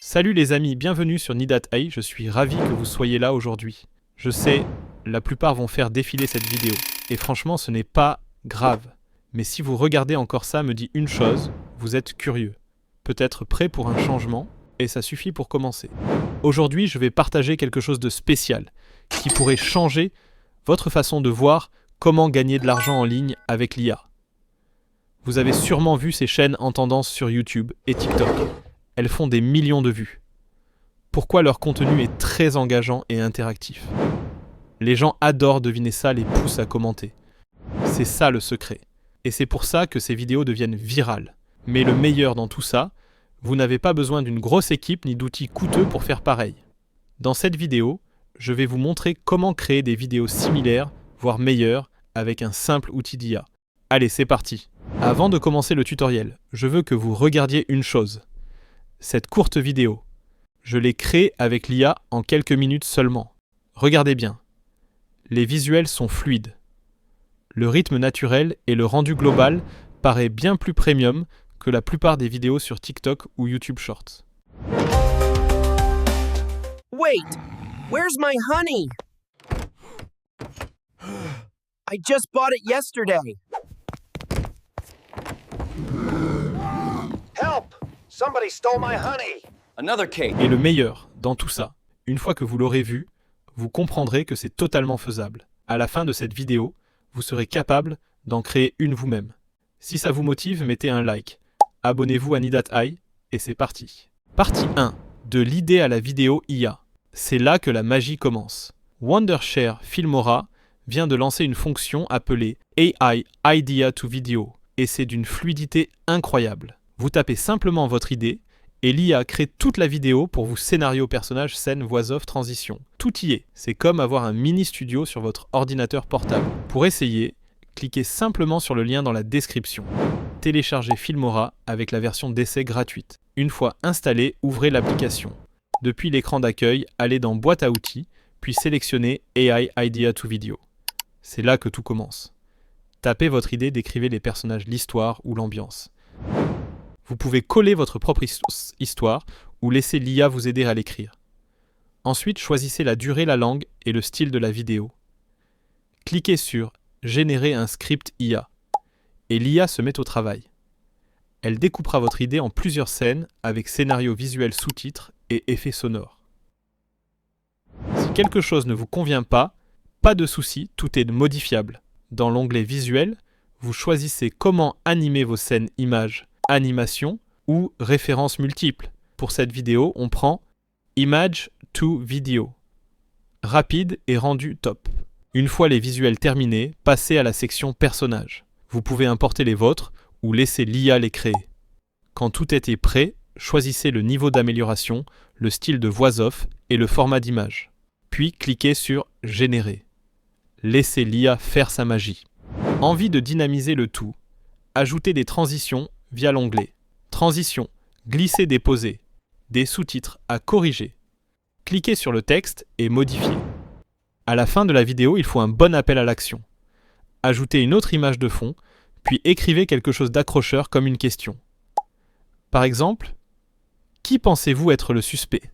Salut les amis, bienvenue sur Nidat.ai, je suis ravi que vous soyez là aujourd'hui. Je sais, la plupart vont faire défiler cette vidéo, et franchement ce n'est pas grave. Mais si vous regardez encore ça me dit une chose, vous êtes curieux. Peut-être prêt pour un changement, et ça suffit pour commencer. Aujourd'hui je vais partager quelque chose de spécial, qui pourrait changer votre façon de voir comment gagner de l'argent en ligne avec l'IA. Vous avez sûrement vu ces chaînes en tendance sur YouTube et TikTok. Elles font des millions de vues. Pourquoi leur contenu est très engageant et interactif? Les gens adorent deviner ça, les poussent à commenter. C'est ça le secret. Et c'est pour ça que ces vidéos deviennent virales. Mais le meilleur dans tout ça, vous n'avez pas besoin d'une grosse équipe ni d'outils coûteux pour faire pareil. Dans cette vidéo, je vais vous montrer comment créer des vidéos similaires, voire meilleures, avec un simple outil d'IA. Allez, c'est parti. Avant de commencer le tutoriel, je veux que vous regardiez une chose. Cette courte vidéo, je l'ai créée avec l'IA en quelques minutes seulement. Regardez bien. Les visuels sont fluides. Le rythme naturel et le rendu global paraît bien plus premium que la plupart des vidéos sur TikTok ou YouTube Shorts. Wait, where's my honey? I just bought it yesterday. Help! Somebody stole my honey! Another cake. Et le meilleur dans tout ça, une fois que vous l'aurez vu, vous comprendrez que c'est totalement faisable. À la fin de cette vidéo, vous serez capable d'en créer une vous-même. Si ça vous motive, mettez un like. Abonnez-vous à Nidat.ai et c'est parti. Partie 1. De l'idée à la vidéo IA. C'est là que la magie commence. Wondershare Filmora vient de lancer une fonction appelée AI Idea to Video et c'est d'une fluidité incroyable. Vous tapez simplement votre idée et l'IA crée toute la vidéo pour vous: scénario, personnage, scène, voix off, transition. Tout y est. C'est comme avoir un mini studio sur votre ordinateur portable. Pour essayer, cliquez simplement sur le lien dans la description. Téléchargez Filmora avec la version d'essai gratuite. Une fois installé, ouvrez l'application. Depuis l'écran d'accueil, allez dans Boîte à outils, puis sélectionnez AI Idea to Video. C'est là que tout commence. Tapez votre idée, décrivez les personnages, l'histoire ou l'ambiance. Vous pouvez coller votre propre histoire ou laisser l'IA vous aider à l'écrire. Ensuite, choisissez la durée, la langue et le style de la vidéo. Cliquez sur « Générer un script IA » et l'IA se met au travail. Elle découpera votre idée en plusieurs scènes avec scénario visuel, sous-titres et effets sonores. Si quelque chose ne vous convient pas de souci, tout est modifiable. Dans l'onglet Visuel, vous choisissez comment animer vos scènes images, animation ou références multiples. Pour cette vidéo, on prend Image to Video. Rapide et rendu top. Une fois les visuels terminés, passez à la section Personnages. Vous pouvez importer les vôtres ou laisser l'IA les créer. Quand tout était prêt, choisissez le niveau d'amélioration, le style de voix off et le format d'image. Puis cliquez sur Générer. Laissez l'IA faire sa magie. Envie de dynamiser le tout? Ajoutez des transitions via l'onglet Transition, glisser, déposer, des sous-titres à corriger. Cliquez sur le texte et modifiez. À la fin de la vidéo, il faut un bon appel à l'action. Ajoutez une autre image de fond, puis écrivez quelque chose d'accrocheur comme une question. Par exemple, qui pensez-vous être le suspect?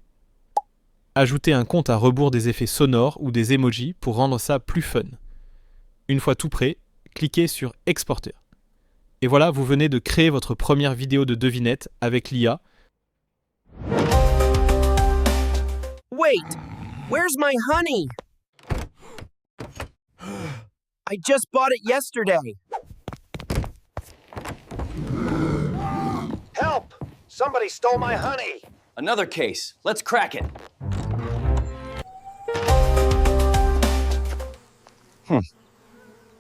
Ajoutez un compte à rebours, des effets sonores ou des emojis pour rendre ça plus fun. Une fois tout prêt, cliquez sur Exporter. Et voilà, vous venez de créer votre première vidéo de devinette avec l'IA. Wait, where's my honey? I just bought it yesterday. Help! Somebody stole my honey! Another case. Let's crack it.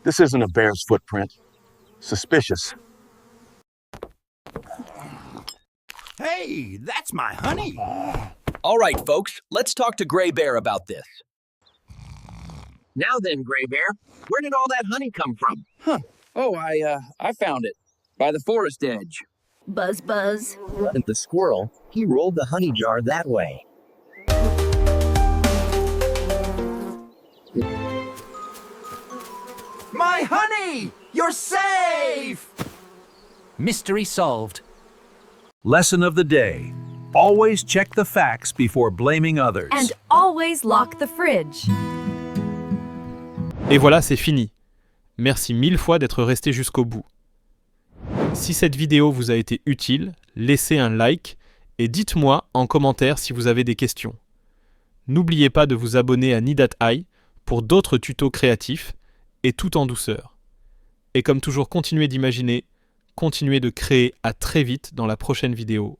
This isn't a bear's footprint. Suspicious. Hey, that's my honey. All right, folks, let's talk to Gray Bear about this. Now then, Gray Bear, where did all that honey come from? Oh, I found it by the forest edge. Buzz, buzz. And the squirrel, he rolled the honey jar that way. My honey! You're safe! Mystery solved. Lesson of the day. Always check the facts before blaming others. And always lock the fridge. Et voilà, c'est fini. Merci 1000 fois d'être resté jusqu'au bout. Si cette vidéo vous a été utile, laissez un like et dites-moi en commentaire si vous avez des questions. N'oubliez pas de vous abonner à Need@i pour d'autres tutos créatifs et tout en douceur. Et comme toujours, continuez d'imaginer, continuez de créer. À très vite dans la prochaine vidéo.